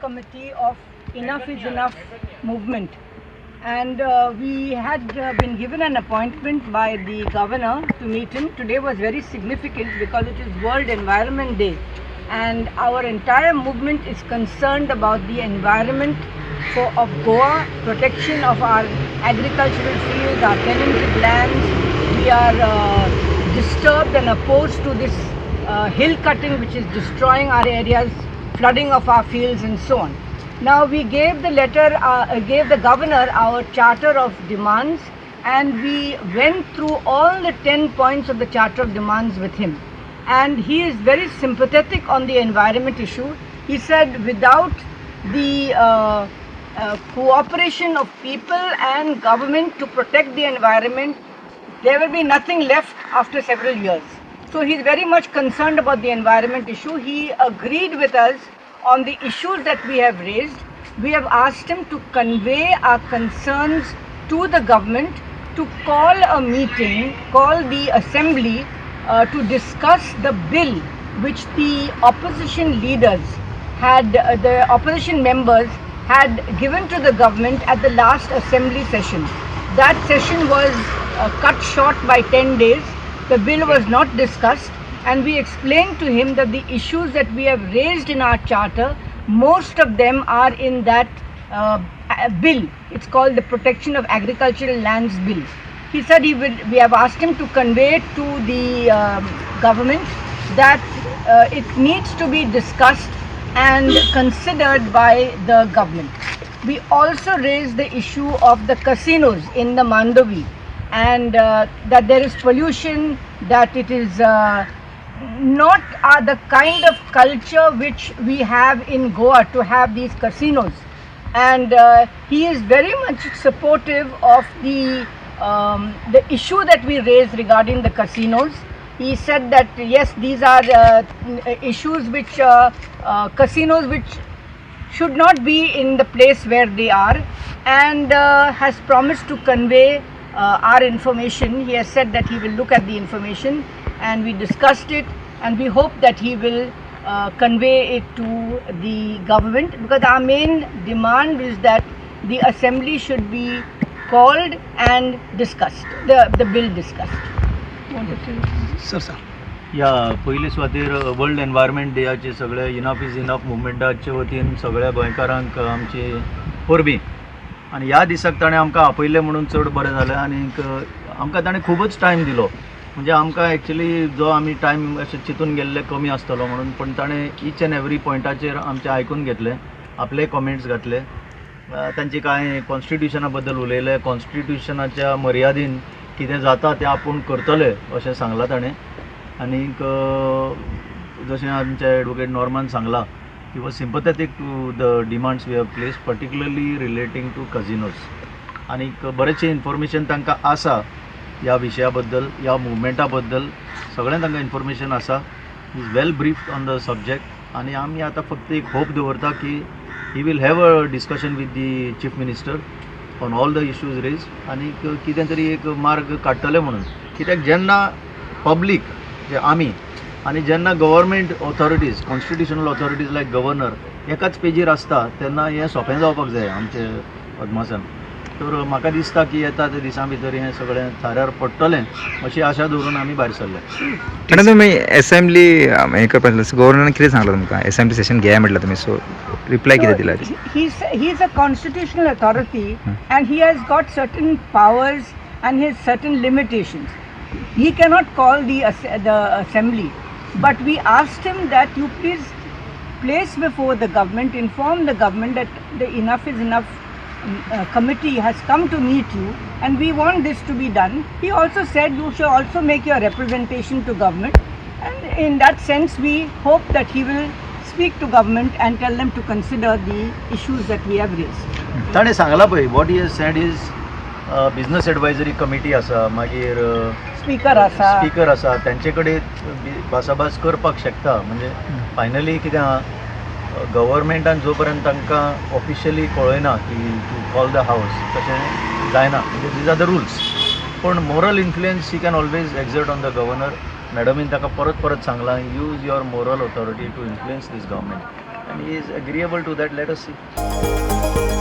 committee of Enough is Enough movement, and we had been given an appointment by the governor to meet him. Today was very significant because it is World Environment Day, and our entire movement is concerned about the environment of Goa, protection of our agricultural fields, our tenanted lands. We are disturbed and opposed to this hill cutting which is destroying our areas, flooding of our fields and so on. Now we gave the governor our charter of demands, and we went through all the 10 points of the charter of demands with him, and he is very sympathetic on the environment issue. He said without the cooperation of people and government to protect the environment, there will be nothing left after several years. So he is very much concerned about the environment issue. He agreed with us on the issues that we have raised. We have asked him to convey our concerns to the government, to call a meeting, call the assembly to discuss the bill which the opposition leaders had, the opposition members had given to the government at the last assembly session. That session was cut short by 10 days. The bill was not discussed, and we explained to him that the issues that we have raised in our charter, most of them are in that bill. It's called the Protection of Agricultural Lands Bill. He said we have asked him to convey to the government that it needs to be discussed and considered by the government. We also raised the issue of the casinos in the Mandovi, and that there is pollution, that it is not the kind of culture which we have in Goa to have these casinos. And he is very much supportive of the issue that we raised regarding the casinos. He said that yes, these are issues which casinos which should not be in the place where they are, and has promised to convey our information. He has said that he will look at the information, and we discussed it, and we hope that he will convey it to the government, because our main demand is that the assembly should be called and discussed, the bill discussed. Sir या पयले सुवातेर world environment डेयाचे सगळे enough is enough मुवमेंटाचे वतीन सगळ्या गोंयकारांक आमचे परबी, आनी ह्या दिसाक ताणें आमकां आपयलें म्हणून चड बरें जालें. आनीक आमकां ताणें खूबच टायम दिलो, म्हणजे आमकां एक्चुली जो आमी टायम अशें चिंतून गेल्ले कमी आसतलो म्हणून, पण ताणें ईच एंड एवरी पॉयंटाचेर आमचें आयकून घेतलें, आपले कमेंट्स घातले, तांचे कांय कॉन्स्टिट्युशना बद्दल उलयले, कॉन्स्टिट्युशनाच्या मर्यादीन कितें जाता तें आपूण करतले अशें सांगलां ताणें. आनीक जशें आमचे एडवोकेट नॉर्मान सांगलां, he was sympathetic to the demands we have place, particularly relating to casinos. आनीक बरेचशें इन्फॉर्मेशन तांकां आसा ह्या विशया बद्दल, ह्या मुवमेंटा बद्दल सगळें तांकां इन्फॉर्मेशन आसा. Is well briefed on the subject, आनी आमी आतां फक्त एक होप दवरता की ही will have a discussion with the chief minister on all the issues raise, आनीक कितें तरी एक मार्ग काडटले म्हणून. कित्याक जेन्ना पब्लीक जे आमी आनी जेन्ना गव्हर्मेंट ऑथॉरिटीज, कॉन्स्टिट्युशनल ऑथॉरिटीज लायक गव्हर्नर एकाच पेजीर आसता, तेन्ना हें सोंपें जावपाक जाय आमचे अदमासान. तर म्हाका दिसता की येता त्या दिसां भितर हें सगळें थाऱ्यार पडटलें अशी आशा दवरून आमी भायर सरले. मॅडम तुमी असेंब्ली हें करपाक गव्हर्नरान कितें सांगलां तुमकां? असेंब्ली सेशन घेया म्हटलं तुमी, सो रिप्लाय कितें दिला? He is a constitutional authority, and he has got certain powers and his certain limitations. He cannot call the assembly, but we asked him that you please place before the government, inform the government that the Enough is Enough committee has come to meet you, and we want this to be done. He also said you should also make your representation to government, and in that sense we hope that he will speak to government and tell them to consider the issues that we have raised. ताणें सांगलां पळय, what he has said is business advisory committee आसा, मागीर speaker आसा, तांचे कडेन भासाभास करपाक शकता. म्हणजे फायनली कितें आहा, गव्हर्मेंटान जो पर्यंत तांकां ऑफिशियली कळयना की टू कॉल द हावस, तशें जायना. म्हणजे दीज आर द रुल्स. पण moral influence he can always exert on the governor. मॅडमीन ताका परत सांगलां, use your moral authority to influence this government. and he is agreeable to that. Let us see.